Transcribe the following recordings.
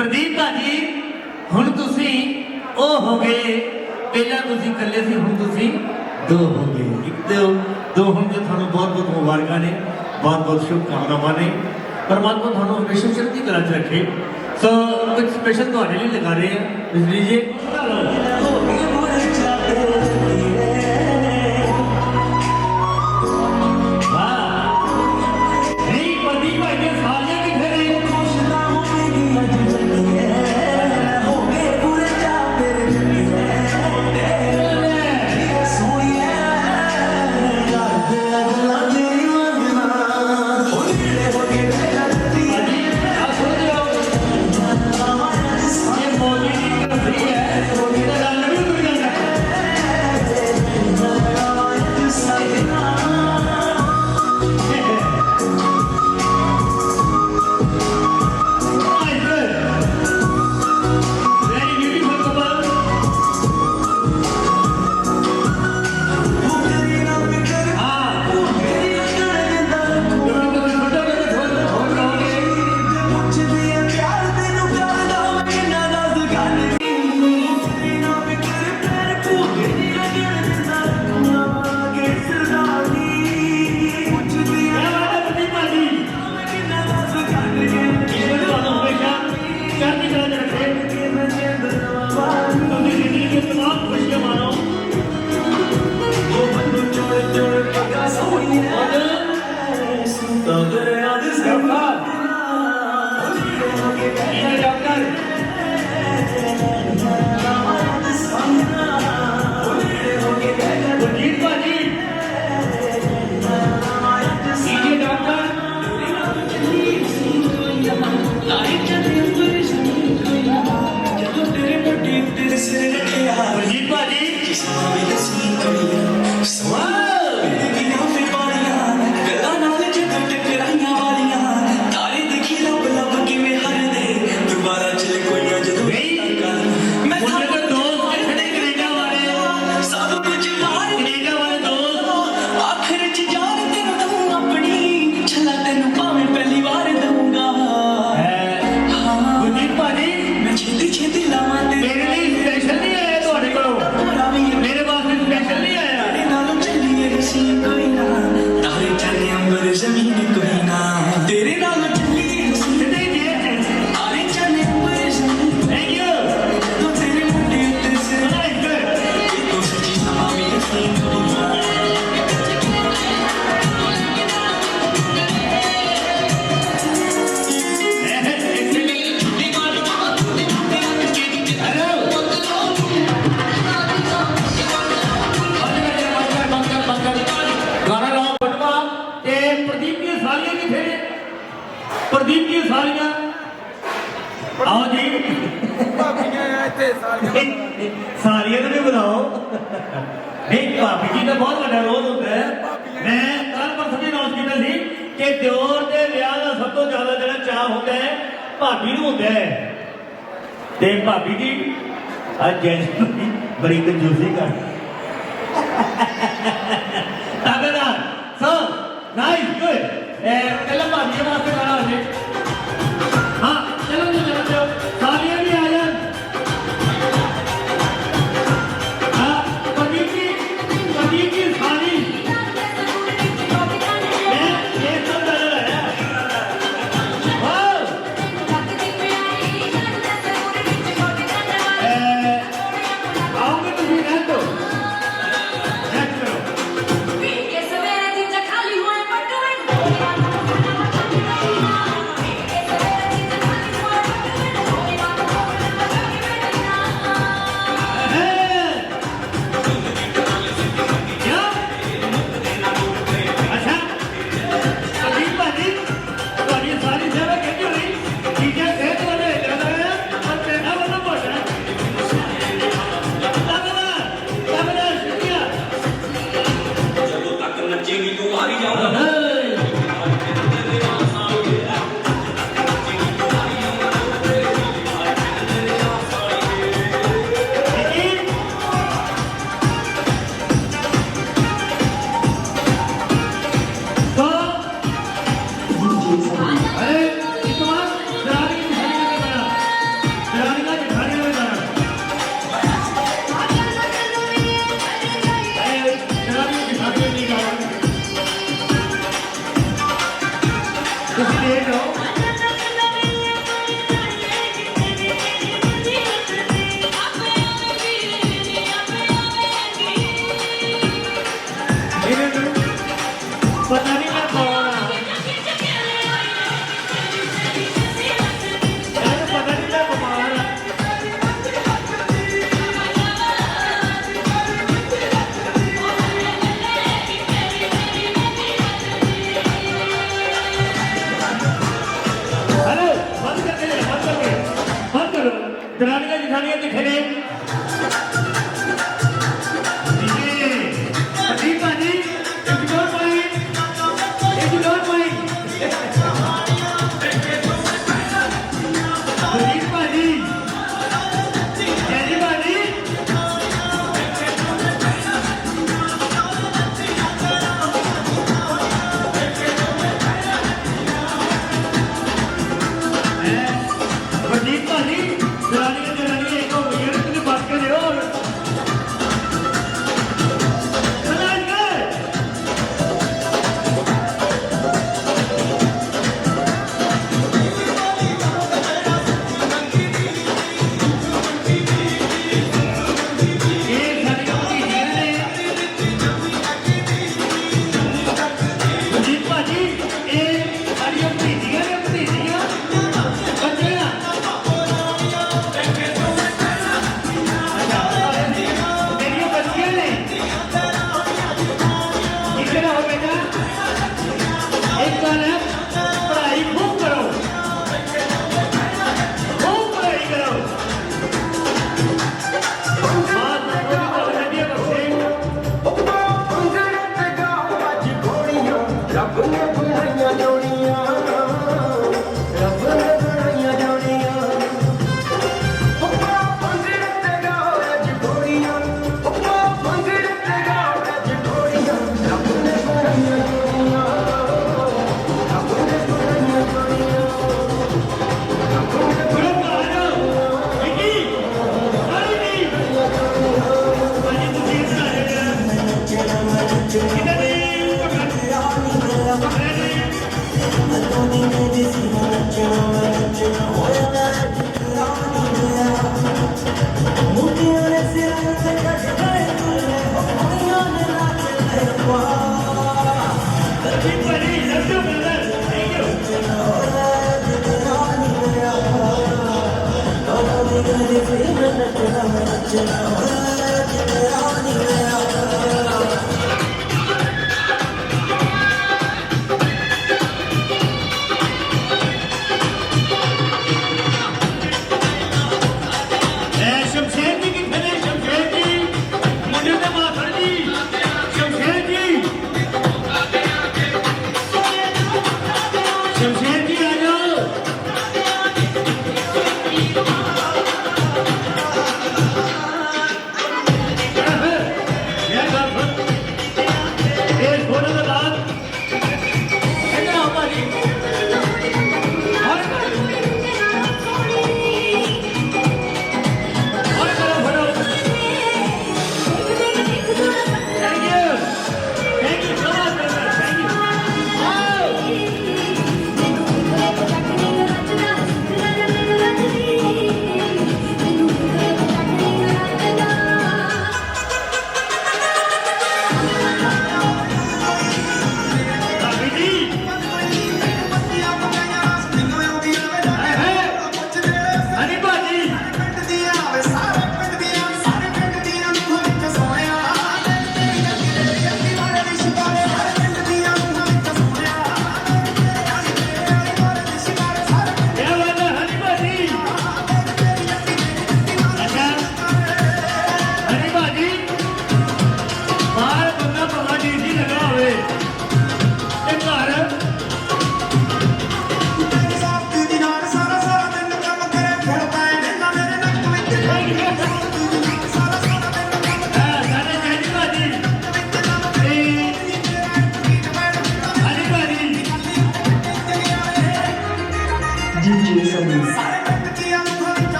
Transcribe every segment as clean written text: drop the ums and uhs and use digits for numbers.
प्रदीप भाजी हुण तुसी ओ हो गए, पहला तुसी कल्ले सी, हुण तुसी दो हो गए। एक दो हुण जो थानू बहुत बहुत मुबारक ने, बहुत बहुत शुभकामनावां ने। परमात्मा थानू हमेशा चढ़ती कला च रखे। सो कुछ स्पेशल तुहाडे लिए लगा रहे हैं, लीजिए। प्रदीप की सालियां आओ जी, सालियां भी बुलाओ। नहीं भाभी जी का बहुत बड़ा रोल होता है। मैं कल परसों भी अनाउंस किया सी कि दिओर के विआह का सब तो ज्यादा जो चाह होता है भाभी नूं होता है। ते भाभी जी अज जैस बड़ी कंजूसी कर ताबेदार सो नाइस गुड। चलो भाभी वास्ते खड़ा हो जाए। हाँ चलो जी चलो सालियां भी आ जाए। हाँ प्रदीप की साली मैं ये सब नजर आया। आओगे तुम रहने दो, रेस्ट करो। किथे ने प्रदीप भाजी इग्नोर माई प्रदीप भाजी जैनी भाजी प्रदीप भाजी जनानियां जनानियां एक हो गई है तुझे बात कर रहे हो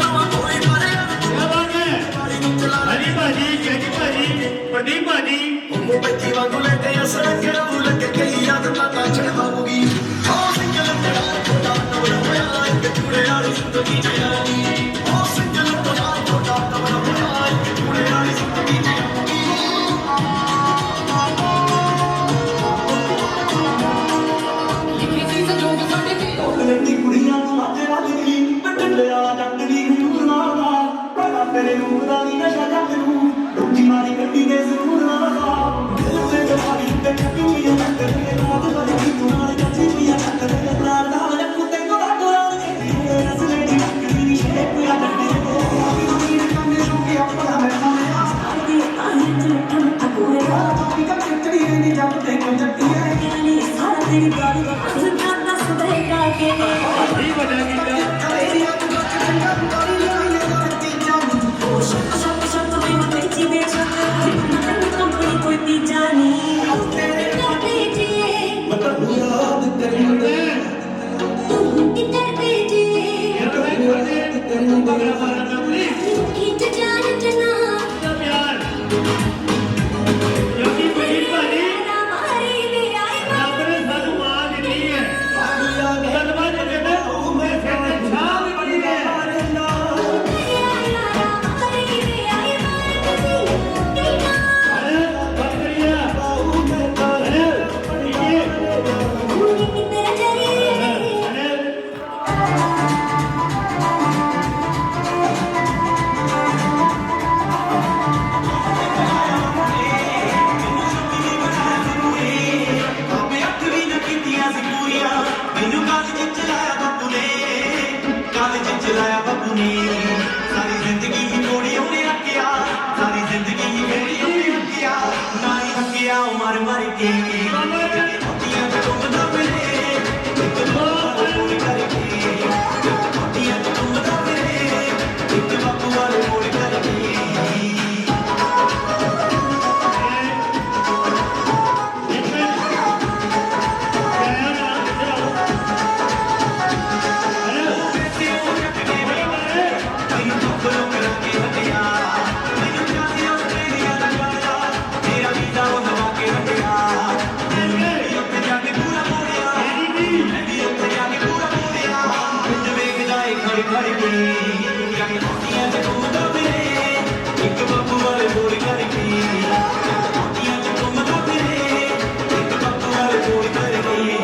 क्या बात है हरी भाजी कैची भाजी बड़ी भाजी ਬੱਚੀ ਵਾਂਗੂ ਲੈਂਦੇ ਅਸਰ ਕਰੂ ਲੱਗੇ ਕਈ ਆਦਤਾਂ ਤਾਂ ਛਡਵਾਉਗੀ ਉਹ ਸਿੰਗਲ ਤੇਰਾ ਛੋਟਾ ਨਵਰਾ ਹੋਇਆ ਇੱਕ ਚੂੜੇ ਵਾਲੀ ਜ਼ਿੰਦਗੀ ਜਿਆਣੀ ਉਹ ਸਿੰਗਲ ਤੇਰਾ ਛੋਟਾ ਨਵਰਾ ਹੋਇਆ ਇੱਕ ਚੂੜੇ ਵਾਲੀ ਜ਼ਿੰਦਗੀ ਜਿਆਣੀ ਲਿਖੀ ਸੀ ਸੰਜੋਗ ਸਾਡੇ ਤੇ ਲੈਂਦੀ ਕੁੜੀਆਂ ਅੱਜ ਵਾਲੀ ਪਿੰਡਿਆ ਜੱਟ ਦੀ ਨੂਰ ਨਾਲਾ ਬੜਾ ਤੇਰੇ ਨੂਰ ਦਾ ਨੀ ਨਸ਼ਾ ਜੱਟ ਨੂੰ ਦੂਜੀ ਮਾਰੀ ਗੱਡੀ ਦੇ ਜ਼ਰੂਰ ਨਾਲਾ ਦਿਲ ਤੇ ਜਵਾਨੀ ਤੇ ਟੱਕੀਆਂ ਤੇਰੇ ਨਾਲ ਵਾਲੀ ਤੂੰ ਨਾਲ ਕੱਚੀ ਪੀਆ ਤੇਰੇ ਨਾਲ ਨਾਲ ਕੁੱਤੇ ਕੋ ਡੋਲਾ ਕੇ ਰਸਲੇ ਦੀ ਲੱਕੜੀ ਦੀ ਸ਼ੇਪ ਆ ਜੱਟੀ ਦੀ ਕੰਨੇ ਸੁੱਕੀ ਆਪਣਾ ਮੈਂ ਦੀ ਆਹੀ ਝੂਠਾ ਮੱਥਾ ਕੋਇਆ ਆਪੀ ਕਾ ਚੜੀ ਨਹੀਂ ਜੱਟ ਤੇ ਕੋਈ ਜੱਟੀ ਹੈ ਗਿਆਨੀ ਸਾਰਾ ਤੇਰੀ ਗੱਲ ਦਾ ਸੁਝਾਅ ਦੱਸ ਦੇਗਾ ਕਿ ਕੀ ਵਜ੍ਹਾ ਕੀਤਾ ਤੇਰੀ ਅੱਖ ਵਿੱਚ ਚੰਗਾ ਬੁਰੀ ਲਾਈ ਤੇ ਜਾਨ ਸੱਤ ਸੱਤ ਸੱਤ ਮੈਂ ਵੇਚੀ ਦੇ ਛੱਤ ਕੰਪਨੀ ਕੋਈ ਤੀਜਾ ਨਹੀਂ ਤੇਰੇ ਕਰਦੇ ਜੀਏ ਮਤਲਬ ਯਾਦ ਕਰੀ ਤੂੰ ਕਿਤੇ ਜੀਏ ਯਾਰ ਮੈਂ ਕਰਦੇ ਬਗਲਾ ਮਾਰਨ ਦਾ ਪੁਲਿਸ ਖਿੱਚ ਜਾਨ ਜਨਾ ਦਾ ਪਿਆਰ ਕਿਉਂਕਿ ਬੜੀ ਭਾਜੀ ਮਾਰੀ ਵੀ ਆਈ ਰੱਬ ਨੇ ਸਾਨੂੰ ਮਾਂ ਦਿੱਤੀ ਹੈ ਧੰਨਵਾਦ ਕਹਿੰਦਾ ਉਹ ਮੇਰੇ ਸਿਰ ਤੇ ਛਾਂ ਵੀ ਬੜੀ ਹੈ ਅਰੇ ਬੱਕਰੀਆ ਅਰੇ ਇਹ ਅਰੇ ਆਪੇ ਅੱਖ ਵੀ ਨਾ ਕੀਤੀਆਂ ਸੀ ਪੂਰੀਆਂ ਮੈਨੂੰ ਕਾਲਜ ਚ ਲਾਇਆ ਬਾਪੂ ਨੇ ਕਾਲਜ ਚ ਲਾਇਆ ਬਾਪੂ ਨੇ ਸਾਰੀ ਜ਼ਿੰਦਗੀ ਹੀ ਮੋੜੀ ਉਹਨੇ ਰੱਖਿਆ ਸਾਰੀ ਜ਼ਿੰਦਗੀ ਹੀ ਮੋੜੀ ਉਹਨੇ ਰੱਖਿਆ ਨਾ ਹੀ ਰੱਖਿਆ ਉਹ ਮਰ ਮਰ ਕੇ ਮੋਟੀਆਂ ਚ ਘੁੰਮਦਾ ਫਿਰੇ ਇੱਕ ਬਾਪੂ ਵਾਲੇ ਕਰਕੇ ਮੋਟੀਆਂ ਚ ਘੁੰਮਦਾ ਫਿਰੇ ਇੱਕ ਬਾਪੂ ਵਾਲੇ ਮੋੜ ਕਰਕੇ ਮੈਨੂੰ ਧੋਖਾ ਕਰਕੇ ਹਟਿਆ ਮੈਨੂੰ ਚਾਹੀ ਆਸਟ੍ਰੇਲੀਆ ਦਾ ਜਾਣਾ ਮੇਰਾ ਵੀਜ਼ਾ ਉਹ ਲਵਾ ਕੇ ਹਟਿਆ ਮੈਂ ਉੱਥੇ ਜਾ ਕੇ ਪੂਰਾ ਮੋੜਿਆ ਮੈਂ ਵੀ ਉੱਥੇ ਜਾ ਕੇ ਪੂਰਾ ਮੋੜਿਆ ਪਿੰਡ ਵੇਖਦਾ ਏ ਖੜ ਖੜ ਕੇ ਜਾ ਕੇ ਮੋਟੀਆਂ ਚ ਘੁੰਮਦਾ ਫਿਰੇ ਇੱਕ ਬਾਪੂ ਵਾਲੇ ਮੋੜ ਕਰਕੇ ਮੋਟੀਆਂ ਚ ਘੁੰਮਦਾ ਫਿਰੇ ਇੱਕ ਬਾਪੂ ਵਾਲੇ ਮੋੜ ਕਰਕੇ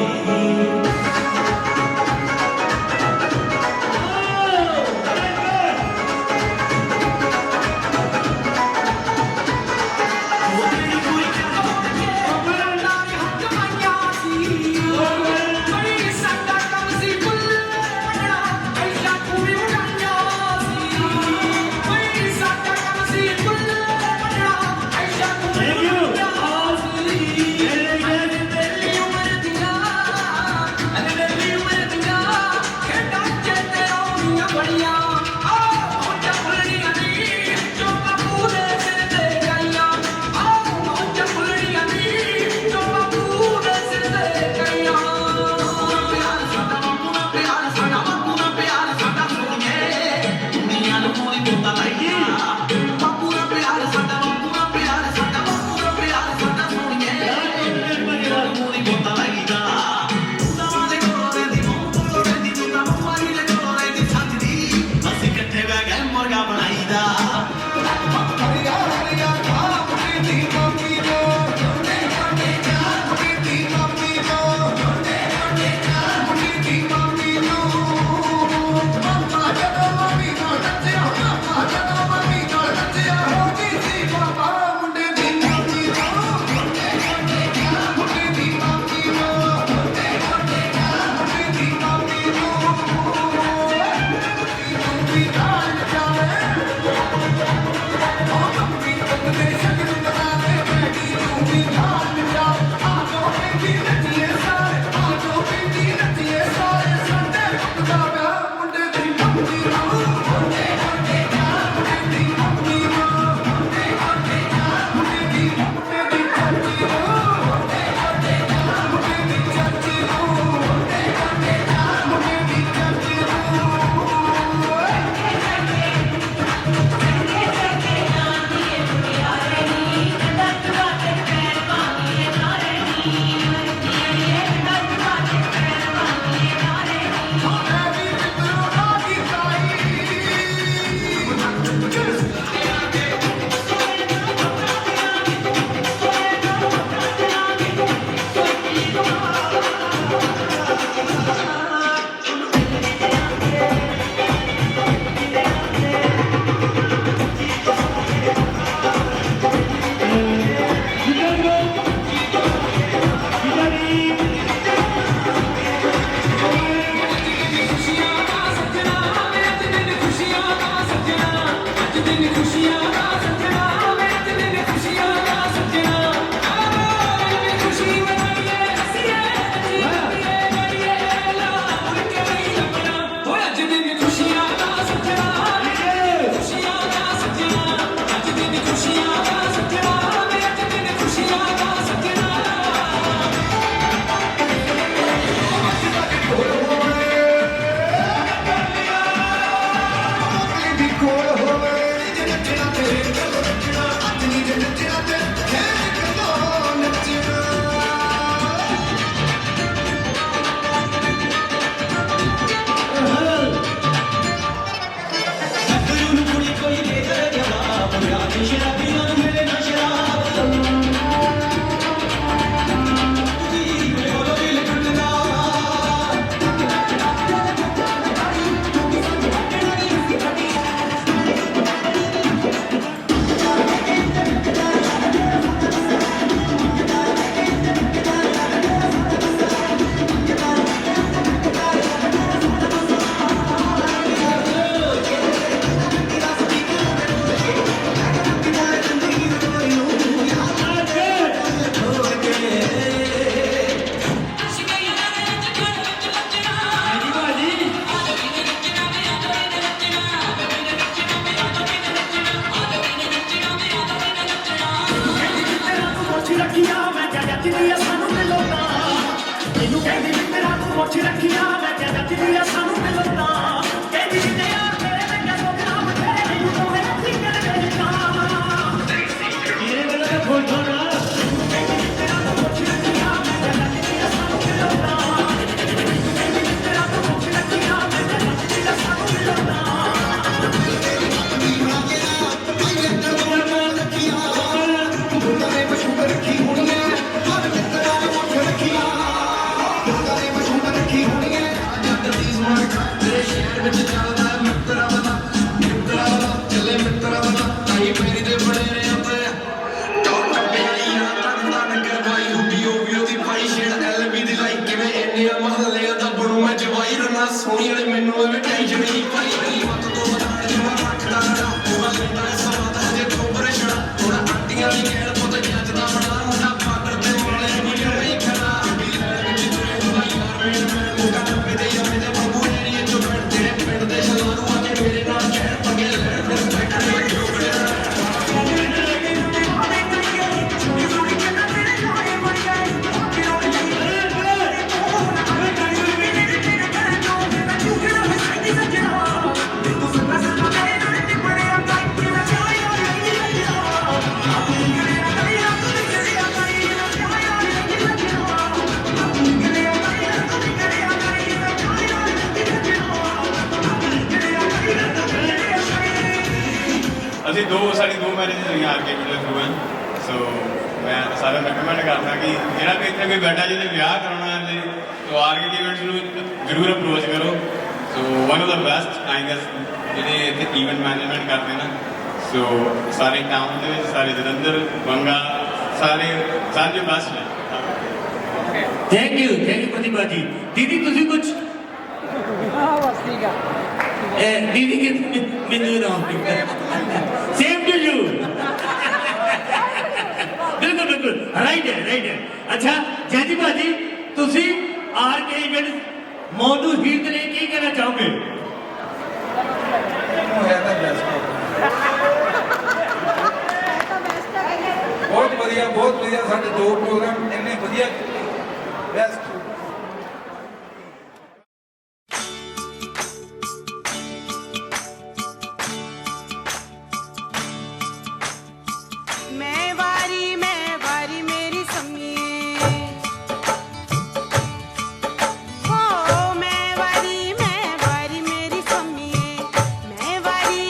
ਅਸੀਂ ਸਾਡੀ ਦੋ ਮੈਰਿਜ ਹੋਈਆਂ ਆਰਕੇਡ ਦੇ ਥਰੂ ਹਨ। ਸੋ ਮੈਂ ਸਾਰਿਆਂ ਨੂੰ ਰეკਮੈਂਡ ਕਰਦਾ ਕਿ ਜਿਹੜਾ ਵੀ ਇੱਥੇ ਕੋਈ ਬੈਠਾ ਜਿਹਨੇ ਵਿਆਹ ਕਰਾਉਣਾ ਹੈ ਤਾਂ ਆਰਕੇਡ ਇਵੈਂਟਸ ਨੂੰ ਜ਼ਰੂਰ ਅਪਰੋਚ ਕਰੋ। ਸੋ one of the best I guess ਜਿਹੜੇ ਇੱਥੇ ਇਵੈਂਟ ਮੈਨੇਜਮੈਂਟ ਕਰਦੇ ਨਾ। ਸੋ ਸਾਰੇ ਟਾਊਨ ਦੇ ਵਿੱਚ ਸਾਰੇ ਜਲੰਧਰ ਬੰਗਾ ਸਾਰੇ ਬੈਸਟ ਨੇ। थैंक यू प्रतिभा जी। दीदी तुझे कुछ दीदी के सेम टू यू बिल्कुल राइट है। अच्छा जैदी भाजी तुसी आर के इवेंट मौजू हीर के लिए की कहना चाहोगे? बहुत बढ़िया साढ़े दो प्रोग्राम इन्ने बढ़िया बेस्ट। मैं वारी मेरी समीए हो मैं वारी मेरी समीए मैं वारी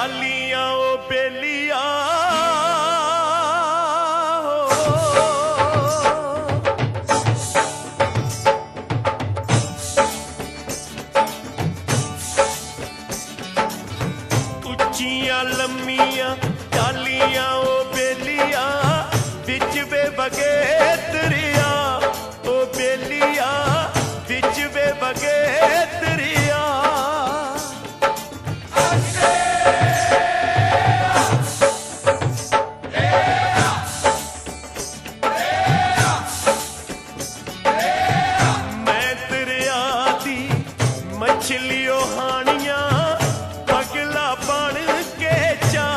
ਚਾਲੀਆਂ ਉਹ ਬੇਲੀਆਂ ਉੱਚੀਆਂ ਲੰਮੀਆਂ ਚਾਲੀਆਂ ਉਹ ਬੇਲੀਆਂ ਵਿੱਚ ਵੇ ਵਗੇ ਦਰਿਆ ਉਹ ਬੇਲੀਆਂ ਵਿੱਚ ਵੇ ਵਗੇ ਦਰਿਆ ਮੈਂ ਦਰਿਆ ਦੀ ਮਛਲੀਓ ਹਾਣੀਆਂ ਪਗਲਾ ਬਣ ਕੇ ਜਾ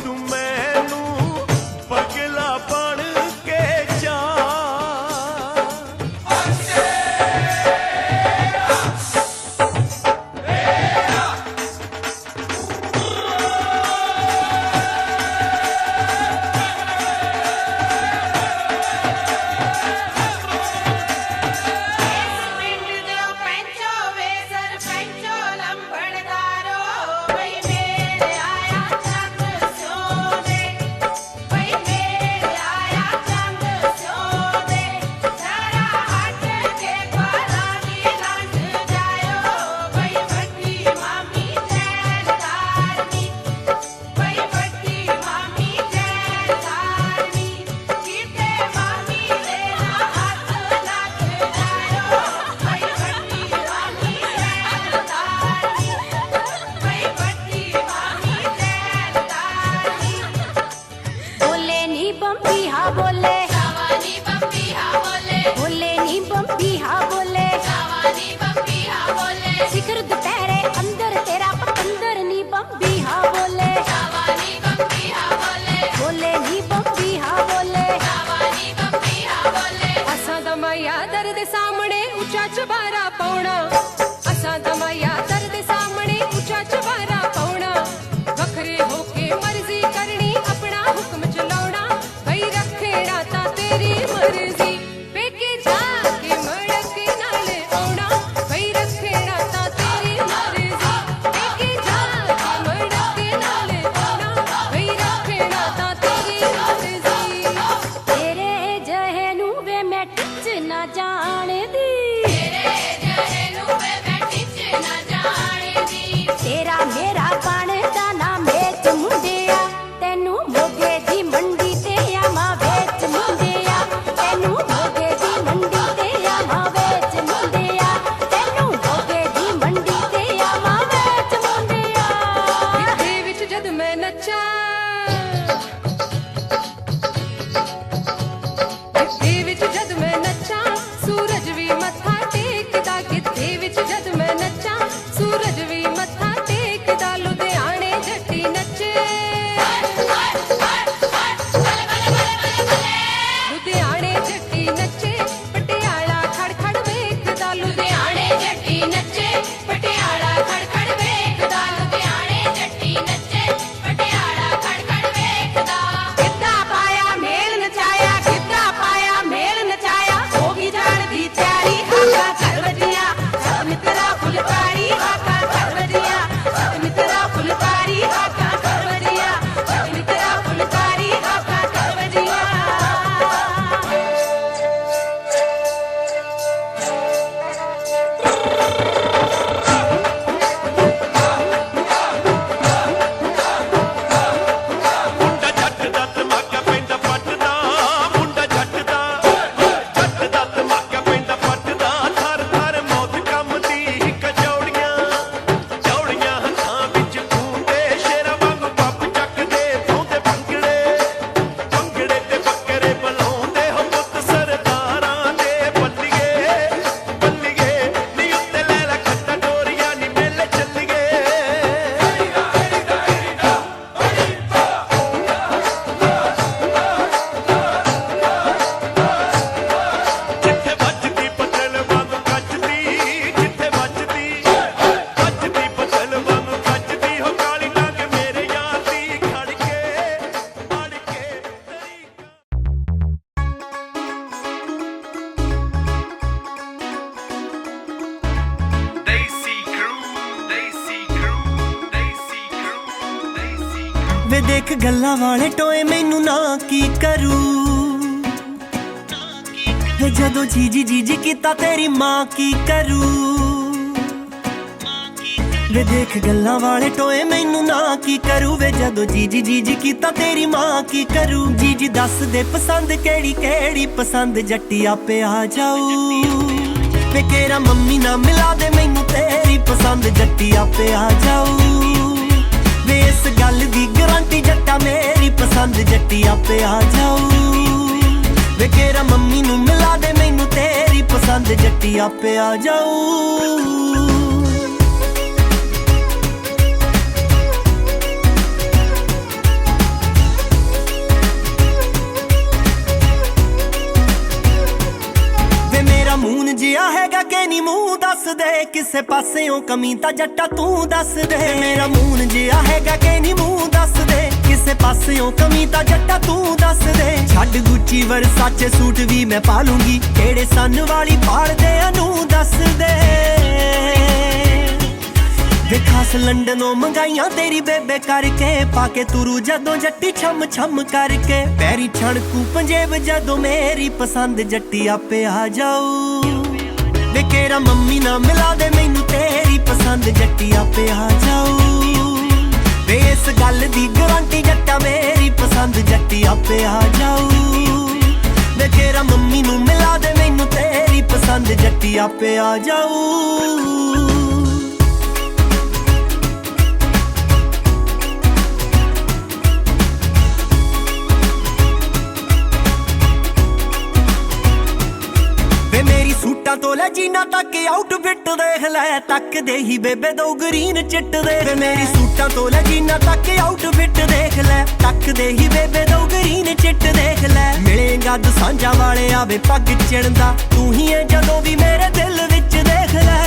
ਤੂੰ ਮੈਨੂੰ ਪਗਲਾ ਬਣ ਕੇ ਜਾ ਪਿੰਡ ਦੇ ਪੈਂਚੋ ਵੇ ਸਰਪੰਚੋ ਲੰਬੜਦਾਰੋ ਬਈ ਮੇਰੇ ਆਇਆ ਚੰਦ ਸੋਦੇ ਬਈ ਮੇਰੇ ਆਇਆ ਚੰਦ ਸੋਦੇ ਸਾਰਾ ਹੱਟ ਕੇ ਕੋਲਾ ਦੀ ਲੰਘ ਜਾਇਓ ਬਈ ਵੱਡੀ ਮਾਮੀ ਜੈਲਦਾਰਨੀ ਬਈ ਵੱਡੀ ਮਾਮੀ ਜੈਲਦਾਰਨੀ ਕਿਤੇ ਮਾਮੀ ਦੇ ਨਾ ਹੱਥ ਲੱਗ ਜਾਇਓ ਬਈ ਵੱਡੀ ਮਾਮੀ ਜੈਲਦਾਰਨੀ ਬਈ ਵੱਡੀ ਮਾਮੀ ਜੈਲਦਾਰਨੀ बोले नी बम्बी हा बोले ਸ਼ਾਵਾਨੀ ਬੰਬੀ ਹਾ ਬੋਲੇ बोले नी बम्बी हा बोले ਸ਼ਾਵਾਨੀ ਬੰਬੀ ਹਾ ਬੋਲੇ शिखर दोपहरे अंदर तेरा पतंदर नी बम्बी हा बोले ਸ਼ਾਵਾਨੀ ਬੰਬੀ ਹਾ ਬੋਲੇ बोले नी बम्बी हा बोले ਸ਼ਾਵਾਨੀ ਬੰਬੀ ਹਾ ਬੋਲੇ ਅਸਾਂ ਦਮਾਇਆ ਦਰ ਦੇ ਸਾਹਮਣੇ ਉੱਚਾ ਚਬਾਰਾ ਪਾਉਣਾ ਅਸਾਂ ਦਮਾਇਆ ਦਰ ਦੇ ਸਾਹਮਣੇ ਉੱਚਾ ਚਬਾਰਾ ਪਾਉਣਾ ਵੱਖਰੇ ਹੋ ਕੇ ਮਰਜ਼ੀ ਕਰਨੀ ਆਪਣਾ ਹੁਕਮ ਚਲਾਉਣਾ ਬਈ ਰੱਖੇਣਾ ਤਾਂ ਤੇਰੀ ਮਰਜ਼ੀ ਪੇਕੇ ਜਾ ਕੇ ਮੜਕ ਨਾਲ ਆਉਣਾ ਬਈ ਰੱਖੇਣਾ ਤਾਂ ਤੇਰੀ ਮਰਜ਼ੀ ਪੇਕੇ ਜਾ ਕੇ ਮੜਕ ਨਾਲ ਆਉਣਾ ਬਈ ਰੱਖੇਣਾ ਤਾਂ ਤੇਰੀ ਮਰਜ਼ੀ तेरे जहे नू वे मैं टच ना जानदी ਤੇਰੇ ਜਹੇ ਨੂੰ ਵੇ ਮੈਂ ਟਿੱਚ ਨਾ ਜਾਣਦੀ तेरा मेरा बनदा ना मेच मुंडिया तेनू मोगे दी मंडी ते आवा वेच मुंडिया तेनू मोगे दी मंडी ते आवा वेच मुंडिया तेनू मोगे दी मंडी ते आवा वेच मुंडिया ਗਿੱਧੇ ਵਿੱਚ ਜਦ ਮੈਂ ਨੱਚਾਂ ਗਿੱਧੇ ਵਿੱਚ ਜਦ ਮੈਂ ਨੱਚਾਂ ਸੂਰਜ ਵੀ ਮੱਥਾ ਟੇਕਦਾ ਗਿੱਧੇ ਵਿੱਚ ਜਦ ਮੈਂ ਨੱਚਾਂ ਸੂਰਜ ਵੀ ਮੱਥਾ ਟੇਕਦਾ ਵੇ ਦੇਖ ਗੱਲਾਂ ਵਾਲੇ ਟੋਏ ਮੈਨੂੰ ਨਾ ਕੀ ਕਰੂ ਵੇ ਜਦੋਂ ਜੀਜੀ ਜੀਜੀ ਕੀਤਾ ਤੇਰੀ ਮਾਂ ਕੀ ਕਰੂ ਵੇ ਦੇਖ ਗੱਲਾਂ ਵਾਲੇ ਟੋਏ ਮੈਨੂੰ ਨਾ ਕੀ ਕਰੂ ਵੇ ਜਦੋਂ ਜੀਜੀ ਜੀਜੀ ਕੀਤਾ ਤੇਰੀ ਮਾਂ ਕੀ ਕਰੂ ਜੀਜੀ ਦੱਸ ਦੇ ਪਸੰਦ ਕਿਹੜੀ ਕਿਹੜੀ ਪਸੰਦ ਜੱਟੀ ਆਪੇ ਆ ਜਾਊ ਵੇ ਕੇਰਾ ਮੰਮੀ ਨਾ ਮਿਲਾ ਦੇ ਮੈਨੂੰ ਤੇਰੀ ਪਸੰਦ ਜੱਟੀ ਆਪੇ ਆ ਜਾਊ ਵੇ ਇਸ ਗੱਲ ਦੀ ਗਾਰੰਟੀ ਜੱਟਾ ਮੇਰੀ ਪਸੰਦ ਜੱਟੀ ਆਪੇ ਆ ਜਾਊ ਵੇ ਕੇਰਾ ਮੰਮੀ ਨੂੰ ਮਿਲਾ ਦੇ ਮੈਨੂੰ ਤੇਰੀ ਪਸੰਦ ਜੱਟੀ ਆਪੇ ਆ ਜਾਊ ਮੂਨ ਜਿਹਾ ਹੈਗਾ ਕਿ ਨੀ ਮੂੰਹ ਦੱਸ ਦੇ ਕਿਸੇ ਪਾਸਿਓਂ ਕਮੀ ਤਾਂ ਜੱਟਾ ਤੂੰ ਦੱਸ ਦੇ ਮੇਰਾ ਮੂਨ ਜਿਹਾ ਹੈਗਾ ਕਿ ਨੀ ਮੂੰਹ ਦੱਸ ਦੇ ਕਿਸੇ ਪਾਸਿਓਂ ਕਮੀ ਤਾਂ ਜੱਟਾ ਤੂੰ ਦੱਸ ਦੇ ਛੱਡ ਗੁੱਚੀ ਵਰਸਾਚੇ ਸੂਟ ਵੀ ਮੈਂ ਪਾ ਲੂੰਗੀ ਕਿਹੜੇ ਸੰਨ ਵਾਲੀ ਪਾਲਦੇ ਆ ਨੂੰ ਦੱਸ ਦੇ ਵੇ ਖਾਸ ਲੰਡਨੋਂ ਮੰਗਾਈਆਂ ਤੇਰੀ ਬੇਬੇ ਕਰਕੇ ਪਾ ਕੇ ਤੁਰੂ ਜਦੋਂ ਜੱਟੀ ਛਮ ਛਮ ਕਰਕੇ ਪੈਰੀ ਛਣਕੂ ਪੰਜੇਬ ਜਦੋਂ ਮੇਰੀ ਪਸੰਦ ਜੱਟੀ ਆਪੇ ਆ ਜਾਊ ਵੇ ਕੇਰਾ ਮੰਮੀ ਨਾ ਮਿਲਾ ਦੇ ਮੈਨੂੰ ਤੇਰੀ ਪਸੰਦ ਜੱਟੀ ਆਪੇ ਆ ਜਾਊ ਵੇ ਇਸ ਗੱਲ ਦੀ ਗਾਰੰਟੀ ਜੱਟਾ ਮੇਰੀ ਪਸੰਦ ਜੱਟੀ ਆਪੇ ਆ ਜਾਊ ਵੇ ਕੇਰਾ ਮੰਮੀ ਨੂੰ ਮਿਲਾ ਦੇ ਮੈਨੂੰ ਤੇਰੀ ਪਸੰਦ ਜੱਟੀ ਆਪੇ ਆ ਜਾਊ ਸੂਟਾਂ ਤੋਂ ਲੈ ਜੀਨਾ ਤੱਕ ਆਊਟਫਿੱਟ ਦੇਖ ਲੈ ਤੱਕਦੇ ਹੀ ਬੇਬੇ ਦੋ ਗ੍ਰੀਨ ਚਿੱਟ ਦੇ ਵੇ ਮੇਰੀ ਸੂਟਾਂ ਤੋਂ ਲੈ ਜੀਨਾ ਤੱਕ ਆਊਟਫਿੱਟ ਦੇਖ ਲੈ ਤੱਕਦੇ ਹੀ ਬੇਬੇ ਦੋ ਗ੍ਰੀਨ ਚਿੱਟ ਦੇਖ ਲੈ ਮਿਲੇਗਾ ਦਸਾਂਝਾ ਵਾਲੇ ਆਵੇ ਪੱਗ ਚਿੜਦਾ ਤੂੰ ਹੀ ਏ ਜਦੋਂ ਵੀ ਮੇਰੇ ਦਿਲ ਵਿੱਚ ਦੇਖ ਲੈ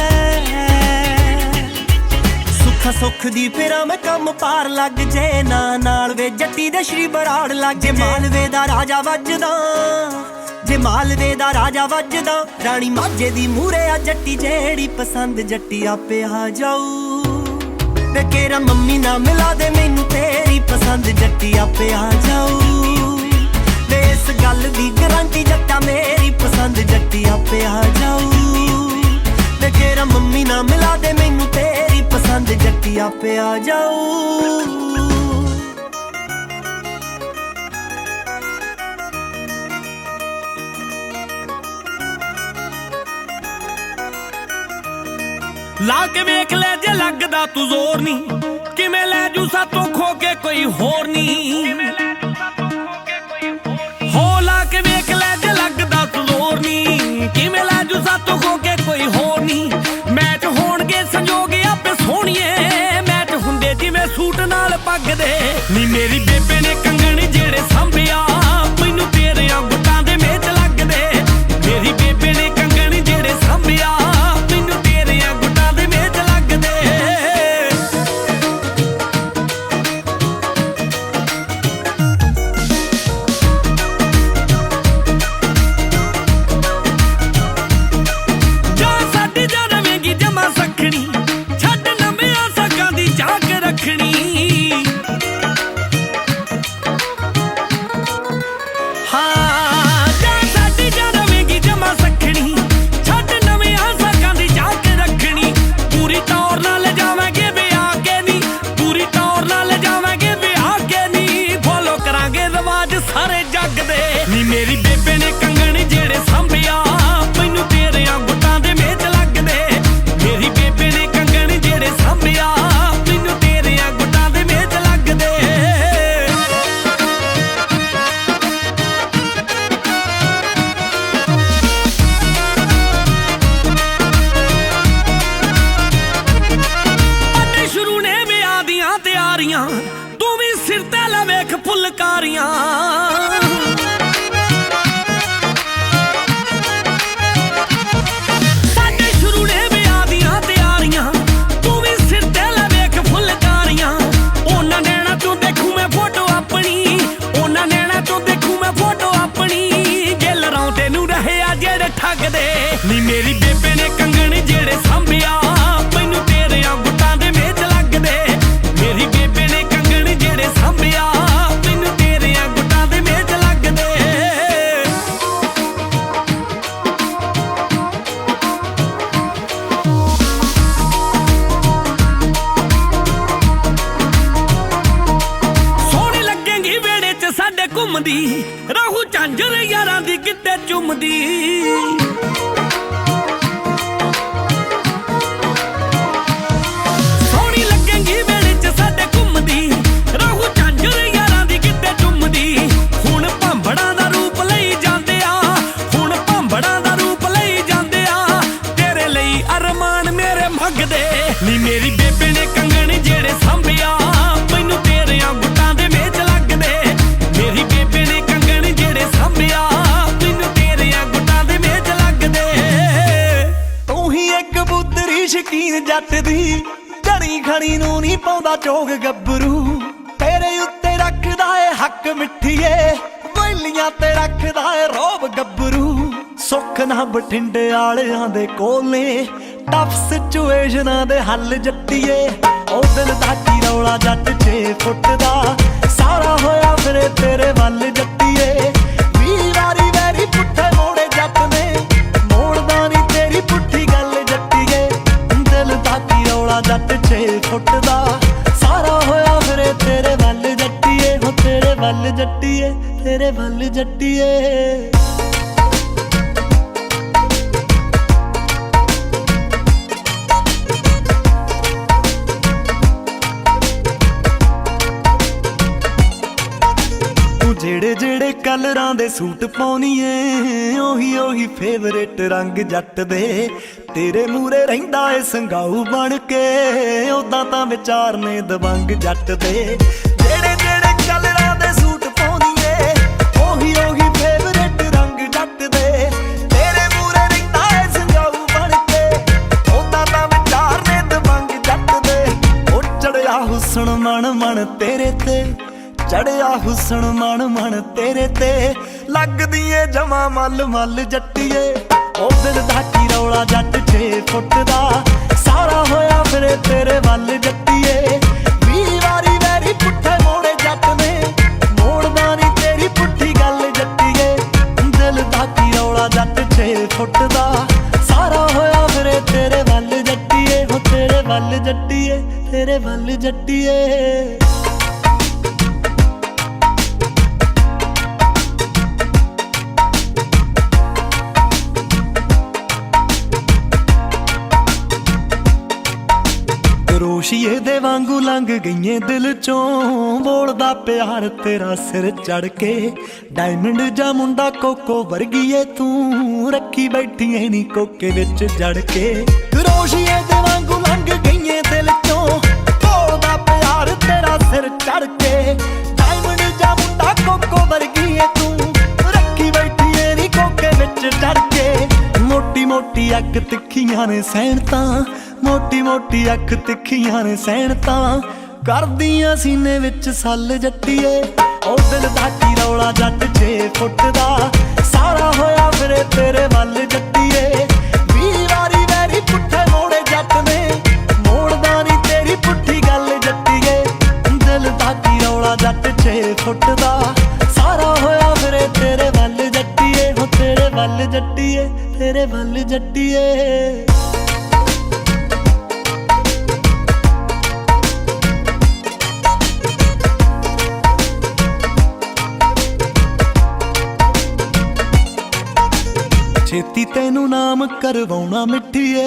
ਸੁੱਖਾ ਸੁੱਖ ਦੀ ਫੇਰਾਂ ਮੈਂ ਕੰਮ ਪਾਰ ਲੱਗ ਜੇ ਨਾ ਨਾਲ ਵੇ ਜੱਟੀ ਦੇ ਸ਼੍ਰੀ ਬਰਾੜ ਲੱਗ ਜੇ ਮਾਲਵੇ ਦਾ ਰਾਜਾ ਵੱਜਦਾ ਜੇ ਮਾਲਵੇ ਦਾ ਰਾਜਾ ਵੱਜਦਾ ਰਾਣੀ ਮਾਝੇ ਦੀ ਮੂਰੇ ਆ ਜੱਟੀ ਜਿਹੜੀ ਪਸੰਦ ਜੱਟੀ ਆਪੇ ਆ ਜਾਊ ਵੇ ਕੇਰਾ ਮੰਮੀ ਨਾ ਮਿਲਾ ਦੇ ਮੈਨੂੰ ਤੇਰੀ ਪਸੰਦ ਜੱਟੀ ਆਪੇ ਆ ਜਾਊ ਵੇ ਇਸ ਗੱਲ ਦੀ ਗਾਰੰਟੀ ਜੱਟਾ ਮੇਰੀ ਪਸੰਦ ਜੱਟੀ ਆਪੇ ਆ ਜਾਊ ਵੇ ਕੇਰਾ ਮੰਮੀ ਨਾ ਮਿਲਾ ਦੇ ਮੈਨੂੰ ਤੇਰੀ ਪਸੰਦ ਜੱਟੀ ਆਪੇ ਆ ਜਾਊ ਲਾ ਕੇ ਵੇਖ ਲੈ ਜੇ ਲੱਗਦਾ ਤੂੰ ਜ਼ੋਰ ਨਹੀਂ ਕਿਵੇਂ ਲੈ ਜੂ ਸਾਤੋਂ ਖੋ ਕੇ ਕੋਈ ਹੋਰ ਨਹੀਂ ਹੋ ਲਾ ਕੇ ਵੇਖ ਲੈ ਜੇ ਲੱਗਦਾ ਤੂੰ ਜ਼ੋਰ ਨਹੀਂ ਕਿਵੇਂ ਲੈ ਜੂ ਸਾਤੋਂ ਖੋ ਕੇ ਕੋਈ ਹੋਰ ਨਹੀਂ ਮੈਚ ਹੋਣਗੇ ਸੰਜੋਗ ਆਪੇ ਸੋਹਣੀਏ ਮੈਚ ਹੁੰਦੇ ਜਿਵੇਂ ਸੂਟ ਨਾਲ ਪੱਗ ਦੇ ਨੀ ਮੇਰੀ ਬੇਬੇ ਨੇ ਕੰਗਣ ਜਿਹੜੇ ਸਾਂਭਿਆ ਮੈਨੂੰ ਤੇਰਿਆਂ ਗੁੱਟਾਂ ਦੇ ਮੇਚ ਲੱਗਦੇ ਮੇਰੀ ਬੇਬੇ ਨੇ ਕੰਗਣ ਜਿਹੜੇ ਸਾਂਭਿਆ ਮੇਰੀ ਬੇਬੇ ਨੇ ਕੰਗਣ ਜਿਹੜੇ ਸਾਂਭਿਆ ਮੈਨੂੰ ਤੇਰਿਆਂ ਗੁੱਟਾਂ ਦੇ ਮੇਚ ਲੱਗਦੇ ਮੇਰੀ ਬੇਬੇ ਨੇ ਕੰਗਣ ਜਿਹੜੇ ਸਾਂਭਿਆ ਮੈਨੂੰ ਤੇਰਿਆਂ ਗੁੱਟਾਂ ਦੇ ਮੇਚ ਲੱਗਦੇ ਅੱਜ ਸ਼ੁਰੂ ਨੇ ਵਿਆਹ ਦੀਆਂ ਤਿਆਰੀਆਂ ਤੂੰ ਵੀ ਸਿਰ ਤੇ ਲੈ ਵੇਖ ਫੁਲਕਾਰੀਆਂ ਨੀ ਮੇਰੀ ਬੇਬੇ ਨੇ ਕੰਗਣ ਜਿਹੜੇ ਸਾਂਭਿਆ ਮੈਨੂੰ ਤੇਰਿਆਂ ਗੁੱਟਾਂ ਦੇ ਮੇਚ ਲੱਗਦੇ ਮੇਰੀ ਬੇਬੇ ਨੇ ਕੰਗਣ ਜਿਹੜੇ ਸਾਂਭਿਆ ਦੀ ਰਹੂ ਝਾਂਜਰ ਯਾਰਾਂ ਦੀ ਕਿਤੇ ਚੁੰਮਦੀ ਸੋਹਣੀ ਲੱਗੇਂਗੀ ਵੇਲੇ ਚ ਸਾਡੇ ਘੁੰਮਦੀ ਰਹੂ ਝਾਂਜਰ ਯਾਰਾਂ ਦੀ ਕਿਤੇ ਚੁੰਮਦੀ ਹੁਣ ਭਾਂਬੜਾਂ ਦਾ ਰੂਪ ਲਈ ਜਾਂਦੇ ਆ ਹੁਣ ਭਾਂਬੜਾਂ ਦਾ ਰੂਪ ਲਈ ਜਾਂਦੇ ਆ ਤੇਰੇ ਲਈ ਅਰਮਾਨ ਮੇਰੇ ਮੰਗਦੇ ਨੀ ਮੇਰੀ ਬੇਬੇ ਨੇ ਕੰਗਣ ਜਿਹੜੇ ਸਾਂਭਿਆ ਮੈਨੂੰ ਤੇਰਿਆਂ ਗੁੱਟਾਂ ਦੇ ਮੇਚ ਲੱਗਦੇ ਮੇਰੀ ਬੇਬੇ ਨੇ ਕੰਗਣ ਜਿਹੜੇ ਸਾਂਭਿਆ ਮੈਨੂੰ ਤੇਰਿਆਂ ਗੁੱਟਾਂ ਦੇ ਮੇਚ ਲੱਗਦੇ ਤੂੰ ਹੀ ਇੱਕ ਬੁੱਤਰੀ ਸ਼ਕੀਨ ਜੱਟ ਦੀ ਜਣੀ ਖਣੀ ਨੂੰ ਨਹੀਂ ਪਾਉਂਦਾ ਚੋਗ ਗੱਭਰੂ ਤੇਰੇ ਉੱਤੇ ਰੱਖਦਾ ਏ ਹੱਕ ਮਿੱਠੀਏ ਵੈਲੀਆਂ ਤੇ ਰੱਖਦਾ ਏ ਰੋਬ ਗੱਭਰੂ ਸੁੱਖ ਨਾ ਬਠਿੰਡੇ ਵਾਲਿਆਂ ਦੇ ਕੋਲੇ ਟਫ ਸਿਚੁਏਸ਼ਨਾਂ ਦੇ ਹੱਲ ਜੱਟੀਏ ਉਹ ਦਿਲ ਦਾ ਕੀ ਰੌਲਾ ਜੱਟ 6 ਫੁੱਟ ਦਾ ਸਾਰਾ ਹੋਇਆ ਫਿਰੇ ਤੇਰੇ ਵੱਲ ਜੱਟੀਏ 20 ਵਾਰੀ ਵੈਰੀ ਪੁੱਠੇ ਮੋੜੇ ਜੱਟ ਨੇ ਮੋੜਦਾ ਨੀ ਤੇਰੀ ਪੁੱਠੀ ਗੱਲ ਜੱਟੀਏ ਦਿਲ ਦਾ ਕੀ ਰੌਲਾ ਜੱਟ 6 ਫੁੱਟ ਦਾ ਸਾਰਾ ਹੋਇਆ ਫਿਰੇ ਤੇਰੇ ਵੱਲ ਜੱਟੀਏ ਹੋ ਤੇਰੇ ਵੱਲ ਜੱਟੀਏ ਤੇਰੇ ਵੱਲ ਜੱਟੀਏ ਜਿਹੜੇ ਜਿਹੜੇ ਕਲਰਾਂ ਦੇ ਸੂਟ ਪਾਉਣੀ ਏ ਉਹੀ ਉਹੀ ਫੇਵਰੇਟ ਰੰਗ ਜੱਟ ਦੇ ਤੇਰੇ ਮੂਰੇ ਰਹਿੰਦਾ ਏ ਸੰਗਾਊ ਬਣ ਕੇ ਉਦਾਂ ਤਾਂ ਵਿਚਾਰ ਨੇ ਦਬੰਗ ਜੱਟ ਦੇ ਜਿਹੜੇ ਜਿਹੜੇ ਕਲਰਾਂ ਦੇ ਸੂਟ ਪਾਉਣੀ ਏ ਉਹੀ ਉਹੀ ਫੇਵਰੇਟ ਰੰਗ ਜੱਟ ਦੇ ਤੇਰੇ ਮੂਰੇ ਰਹਿੰਦਾ ਏ ਸੰਗਾਊ ਬਣ ਕੇ ਉਦਾਂ ਤਾਂ ਵਿਚਾਰ ਨੇ ਦਬੰਗ ਜੱਟ ਦੇ ਉਹ ਚੜਿਆ ਹੁਸਨ ਮਨ ਮਨ ਤੇਰੇ ਤੇ ਚੜਿਆ ਹੁਸਨ ਮਨ ਮਨ ਤੇਰੇ ਤੇ ਲੱਗਦੀ ਏ ਜਮਾ ਮੱਲ ਮੱਲ ਜੱਟੀਏ ਉਹ ਦਿਲ ਦਾ ਕੀ ਰੌਲਾ ਜੱਟ 6 ਫੁੱਟ ਦਾ ਸਾਰਾ ਹੋਇਆ ਫਿਰੇ ਤੇਰੇ ਵੱਲ ਜੱਟੀਏ 20 ਵਾਰੀ ਵੈਰੀ ਪੁੱਠੇ ਮੋੜੇ ਜੱਟ ਨੇ ਮੋੜਦਾ ਨੀ ਤੇਰੀ ਪੁੱਠੀ ਗੱਲ ਜੱਟੀਏ ਦਿਲ ਦਾ ਕੀ ਰੌਲਾ ਜੱਟ 6 ਫੁੱਟ ਦਾ ਸਾਰਾ ਹੋਇਆ ਫਿਰੇ ਤੇਰੇ ਵੱਲ ਜੱਟੀਏ ਹੋ ਤੇਰੇ ਵੱਲ ਜੱਟੀਏ ਤੇਰੇ ਵੱਲ ਜੱਟੀਏ ਰੋਸ਼ੀਏ ਦੇ ਵਾਂਗੂ ਲੰਘ ਗਈਏ ਦਿਲ ਚੋਂ ਬੋਲਦਾ ਪਿਆਰ ਤੇਰਾ ਸਿਰ ਚੜ ਕੇ ਡਾਇਮੰਡ ਜਾਂ ਮੁੰਡਾ ਕੋਕੋ ਵਰਗੀਏ ਤੂੰ ਰੱਖੀ ਬੈਠੀ ਐ ਨੀ ਕੋਕੇ ਵਿੱਚ ਜੜ ਕੇ ਰੋਸ਼ੀਏ ਦੇ ਵਾਂਗੂ ਲੰਘ ਗਈਏ ਦਿਲ ਚੋਂ ਬੋਲਦਾ ਪਿਆਰ ਤੇਰਾ ਸਿਰ ਚੜ ਕੇ ਡਾਇਮੰਡ ਜਾਂ ਮੁੰਡਾ ਕੋਕੋ ਵਰਗੀਏ ਤੂੰ ਰੱਖੀ ਬੈਠੀ ਐ ਨੀ ਕੋਕੇ ਵਿੱਚ ਜੜ ਕੇ ਮੋਟੀ ਮੋਟੀ ਅੱਖ ਤਿੱਖੀਆਂ ਨੇ ਸੈਣ ਤਾਂ ਮੋਟੀ ਮੋਟੀ ਅੱਖ ਤਿੱਖੀਆਂ ਨੇ ਸੈਣ ਤਾਂ ਕਰਦੀਆਂ ਸੀਨੇ ਵਿੱਚ ਸੱਲ ਜੱਟੀਏ ਉਹ ਦਿਲ ਦਾ ਕੀ ਰੌਲਾ ਜੱਟ 6 ਫੁੱਟ ਦਾ ਸਾਰਾ ਹੋਇਆ ਫਿਰੇ ਤੇਰੇ ਵੱਲ ਜੱਟੀਏ 20 ਵਾਰੀ ਵੈਰੀ ਪੁੱਠੇ ਮੋੜੇ ਜੱਟ ਨੇ ਮੋੜਦਾ ਨੀ ਤੇਰੀ ਪੁੱਠੀ ਗੱਲ ਜੱਟੀਏ ਦਿਲ ਦਾ ਕੀ ਰੌਲਾ ਜੱਟ 6 ਫੁੱਟ ਦਾ ਸਾਰਾ ਹੋਇਆ ਫਿਰੇ ਤੇਰੇ ਵੱਲ ਜੱਟੀਏ ਹੋ ਤੇਰੇ ਵੱਲ ਜੱਟੀਏ ਤੇਰੇ ਵੱਲ ਜੱਟੀਏ ਛੇਤੀ ਤੈਨੂੰ ਨਾਮ ਕਰਵਾਉਣਾ ਮਿੱਠੀਏ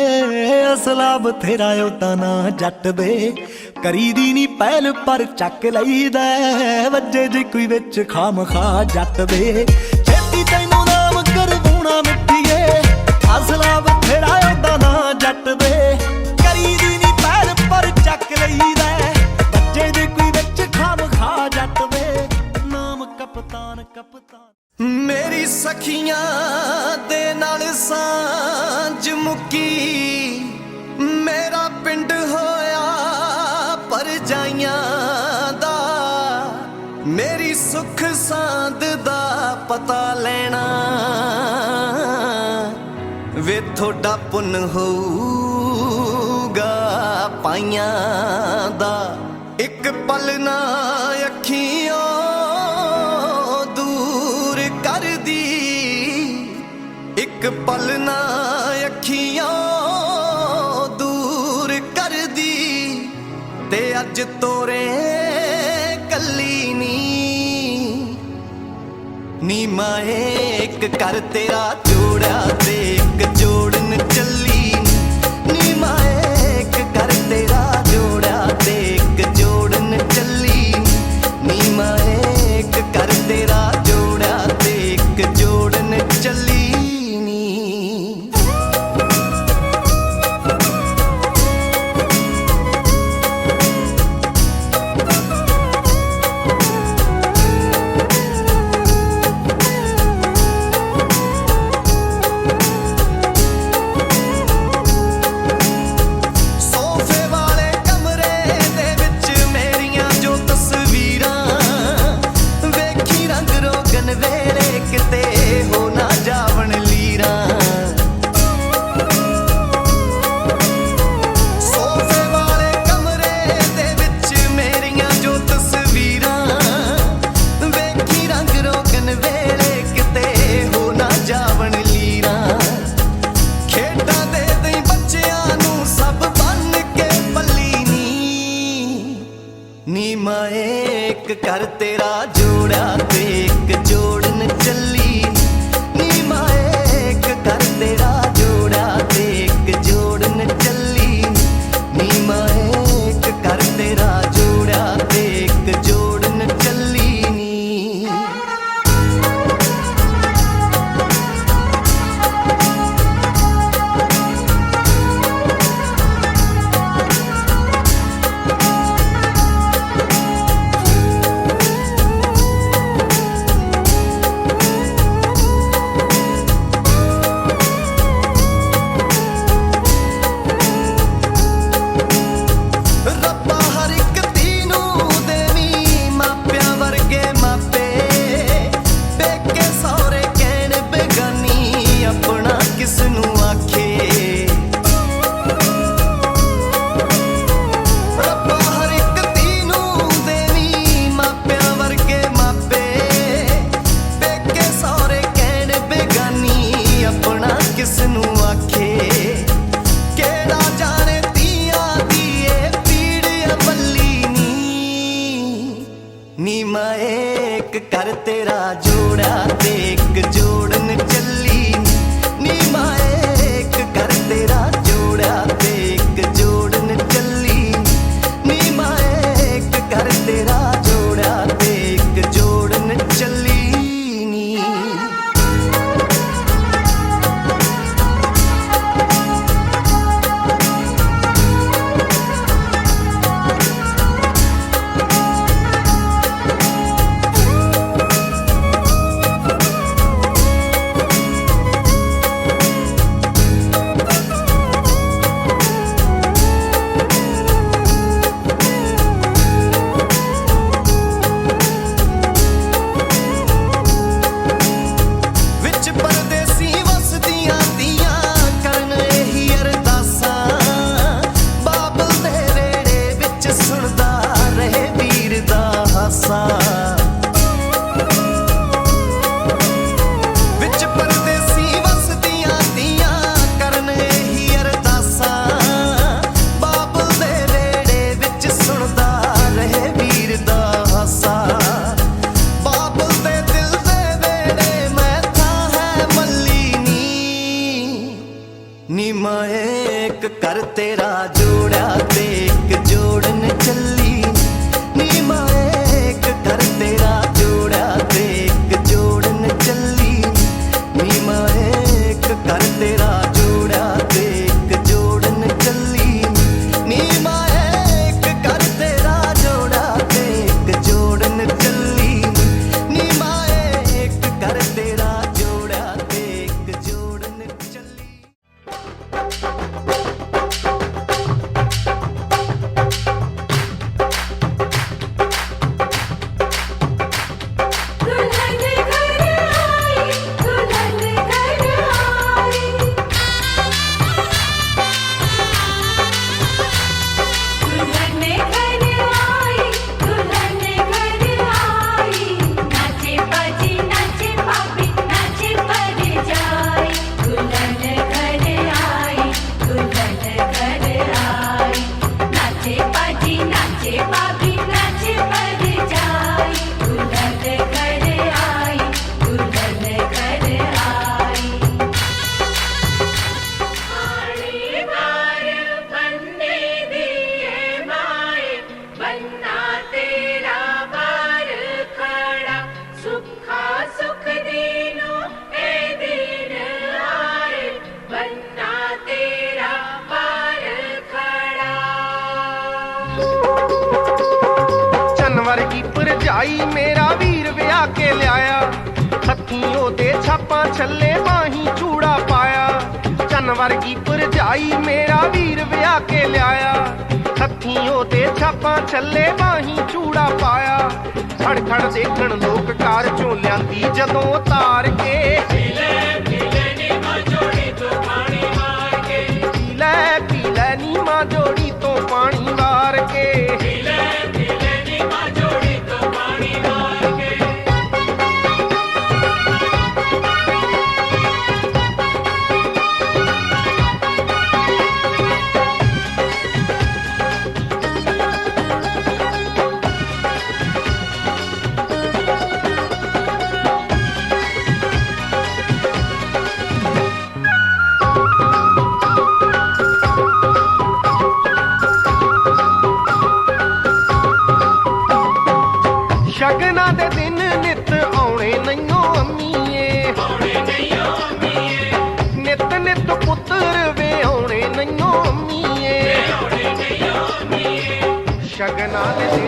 ਅਸਲਾ ਬਥੇਰਾ ਉਹਦਾ ਨਾ ਜੱਟ ਦੇ ਕਰੀਦੀ ਨੀ ਪਹਿਲ ਪਰ ਚੱਕ ਲਈਦਾ ਵੱਜੇ ਜੇ ਕੋਈ ਵਿੱਚ ਖਾਮਖਾ ਜੱਟ ਦੇ ਛੇਤੀ ਤੈਨੂੰ ਨਾਮ ਕਰਵਾਉਣਾ ਮਿੱਠੀਏ ਅਸਲਾ ਬਥੇਰਾ ਉਹਦਾ ਨਾ ਜੱਟ ਦੇ ਕਰੀਦੀ ਨੀ ਪਹਿਲ ਪਰ ਚੱਕ ਲਈਦਾ ਵੱਜੇ ਜੇ ਕੋਈ ਵਿੱਚ ਖਾਮਖਾ ਜੱਟ ਦੇ ਨਾਮ ਕਪਤਾਨ ਕਪਤਾਨ ਮੇਰੀ ਸਖੀਆਂ ਦੇ ਨਾਲ ਸਾਂਝ ਮੁੱਕੀ ਮੇਰਾ ਪਿੰਡ ਹੋਇਆ ਪਰਜਾਈਆਂ ਦਾ ਮੇਰੀ ਸੁੱਖ ਸਾਂਦ ਦਾ ਪਤਾ ਲੈਣਾ ਵੇ ਤੁਹਾਡਾ ਪੁੰਨ ਹੋਊਗਾ ਪਾਈਆਂ ਦਾ ਇੱਕ ਪਲ ਨਾ ਅੱਖੀਆਂ ਇੱਕ ਪਲ ਨਾ ਅੱਖੀਆਂ ਦੂਰ ਕਰਦੀ ਤੇ ਅੱਜ ਤੋਰੇ ਕੱਲੀ ਨੀ ਨੀ ਮਾਏ ਇੱਕ ਕਰ ਤੇਰਾ ਜੋੜਿਆ ਤੇ ਇੱਕ ਜੋੜਨ ਚੱਲੀ ਨੀ ਮਾਏ ਇੱਕ ਕਰ ਤੇਰਾ ਜੋੜਿਆ ਤੇ ਇੱਕ ਜੋੜਨ ਚੱਲੀ ਨੀ ਮਾਏ ਇੱਕ ਕਰ ਤੇਰਾ ਜੋੜਿਆ ਤੇ ਇੱਕ ਜੋੜਨ ਚੱਲੀ ਨੀ ਸੋਫੇ ਵਾਲੇ ਕਮਰੇ ਦੇ ਵਿੱਚ ਮੇਰੀਆਂ ਜੋ ਤਸਵੀਰਾਂ ਵੇਖੀ ਰੰਗ ਰੋਗਨ ਵੇਲੇ ਕਿਤੇ ਹੋ ਨਾ ਜਾਵਣ ਲੀਰਾਂ ਸੋਫੇ ਵਾਲੇ ਕਮਰੇ ਦੇ ਵਿੱਚ ਮੇਰੀਆਂ ਜੋ ਤਸਵੀਰਾਂ ਵੇਖੀ ਰੰਗ ਰੋਗਨ ਵੇਲੇ ਕਿਤੇ ਹੋ ਨਾ ਜਾਵਣ ਲੀਰਾਂ ਖੇਡਾਂ ਦੇ ਦਈ ਬੱਚਿਆਂ ਨੂੰ ਸਭ ਬੰਨ ਕੇ ਪੱਲੀ ਨੀ ਮਾਏ ਇੱਕ ਕਰ ਤੇਰਾ ਜੋੜਿਆ ਤੇ ਇੱਕ ਜੋੜਨ ਚੱਲੀ ਨੀ ਮਾਏ ਇੱਕ ਕਰ ਤੇਰਾ ਜੋੜਿਆ ਤੇ ਇੱਕ ਜੋੜਨ ਚੱਲੀ ਨੀ ਮਾਏ ਇੱਕ ਕਰ ਤੇਰਾ ਜੋੜਿਆ ਤੇ ਇੱਕ ਜੋੜਨ ਚੱਲੀ ਨੀ ਰੱਬਾ ਹਰ ਇੱਕ ਧੀ ਨੂੰ ਦੇਵੀਂ ਮਾਪਿਆਂ ਵਰਗੇ ਮਾਪੇ ਪੇਕੇ ਸਹੁਰੇ ਕਹਿਣ ਬੇਗਾਨੀ ਆਪਣਾ ਕਿਸ ਨੂੰ ਆਖੇ ਰੱਬਾ ਹਰ ਇੱਕ ਧੀ ਨੂੰ ਦੇਵੀਂ ਮਾਪਿਆਂ ਵਰਗੇ ਮਾਪੇ ਪੇਕੇ ਸਹੁਰੇ ਕਹਿਣ ਬੇਗਾਨੀ ਆਪਣਾ ਕਿਸ ਨੂੰ ਆਖੇ ਕਿਹੜਾ ਜਾਣੇ ਧੀਆਂ ਦੀ ਇਹ ਪੀੜ ਅਮਲੀ ਨੀ ਮਾਏ ਇੱਕ ਕਰ ਤੇਰਾ ਜੋੜਿਆ ਤੇ ਇੱਕ ਜੋੜਨ ਚੱਲੀ ਨੀ ਮਾਏ ਇੱਕ ਕਰ ਤੇਰਾ ਜੋੜਿਆ ਤੇ ਇੱਕ ਜੋੜਨ ਚੱਲੀ ਨੀ ਮਾਏ ਇੱਕ ਕਰ ਤੇਰਾ ਜੋੜਿਆ ਤੇ ਇੱਕ ਜੋੜਨ ਚੱਲੀ ਨੀ ਵਿੱਚ ਪਰਦੇਸੀ ਵਸਦੀਆਂ ਦੀਆਂ ਕਰਨ ਇਹੀ ਅਰਦਾਸਾਂ ਬਾਬਲ ਦੇ ਵੇੜੇ ਵਿੱਚ ਸੁਣਦਾ ਰਹੇ ਵੀਰ ਦਾ ਹਾਸਾ ਵਿੱਚ ਪਰਦੇਸੀ ਵਸਦੀਆਂ ਦੀਆਂ ਕਰਨ ਇਹੀ ਅਰਦਾਸਾਂ ਬਾਬਲ ਦੇ ਵੇੜੇ ਵਿੱਚ ਸੁਣਦਾ ਰਹੇ ਵੀਰ ਦਾ ਹਾਸਾ ਬਾਬਲ ਦੇ ਦਿਲ ਦੇ ਵੇੜੇ ਮੈਂ ਥਾਂ ਹੈ ਮੱਲੀ ਨੀ ਮਾਏ ਇੱਕ ਕਰ ਤੇਰਾ ਜੋੜਿਆ ਤੇ ਇੱਕ ਜੋੜਨ ਚੱਲੀ ਨੀ ਮਾਏ ਇੱਕ ਕਰ ਤੇਰਾ ਜੋੜਿਆ ਤੇ ਇੱਕ ਜੋੜਨ ਚੱਲੀ ਨੀ ਮਾਏ ਇੱਕ ਕਰ ਤੇਰਾ ਜੋੜਿਆ ਤੇ ਇੱਕ ਜੋੜਨ ਚੱਲੀ ਨੀ ਮਾਏ ਇੱਕ ਕਰ ਤੇਰਾ ਜੋੜਿਆ ਤੇ ਇੱਕ ਜੋੜਨ ਚੱਲੀ ਨੀ ਮਾਏ ਇੱਕ ਕਰ ਤੇਰਾ ਜੋੜਿਆ ਤੇ ਇੱਕ ਜੋੜਨ ਚੱਲੀ दुल्हन घर आई दुल्हन घर आई ਭਰਜਾਈ ਮੇਰਾ ਵੀਰ ਵਿਆਹ ਕੇ ਲਿਆਇਆ ਹੱਥੀਂ ਉਹਦੇ ਛਾਪਾਂ ਛੱਲੇ ਬਾਹੀਂ ਚੂੜਾ ਪਾਇਆ ਚੰਨ ਵਰਗੀ ਭਰਜਾਈ ਮੇਰਾ ਵੀਰ ਵਿਆਹ ਕੇ ਲਿਆਇਆ ਹੱਥੀਂ ਉਹਦੇ ਛਾਪਾਂ ਛੱਲੇ ਬਾਹੀਂ ਚੂੜਾ ਪਾਇਆ ਖੜ ਖੜ ਦੇਖਣ ਲੋਕ ਕਾਰ ਚੋਂ ਲਿਆਂਦੀ ਜਦੋਂ ਉਤਾਰ ਕੇ ਪੀ ਲੈ ਨੀ ਮਾਂ ਜੋੜੀ ਤੋਂ ਪਾਣੀ ਵਾਰ ਕੇ ਪੀ ਲੈ ਨੀ ਮਾਂ ਜੋੜੀ ਤੋਂ ਪਾਣੀ ਵਾਰ ਕੇ ਪੀ ਲੈ ਨੀ ਮਾਂ ਜੋੜੀ ਤੋਂ ਪਾਣੀ ਵਾਰ ਕੇ ਸ਼ਗਨਾਂ ਦੇ ਦਿਨ ਨਿਤ ਆਉਣੇ ਨਹੀਂਓ ਅੰਮੀਏ ਨਿਤ ਨਿਤ ਪੁੱਤਰ ਵੇ ਆਉਣੇ ਨਹੀਂਓ ਅੰਮੀਏ ਸ਼ਗਨਾਂ ਦੇ ਦਿਨ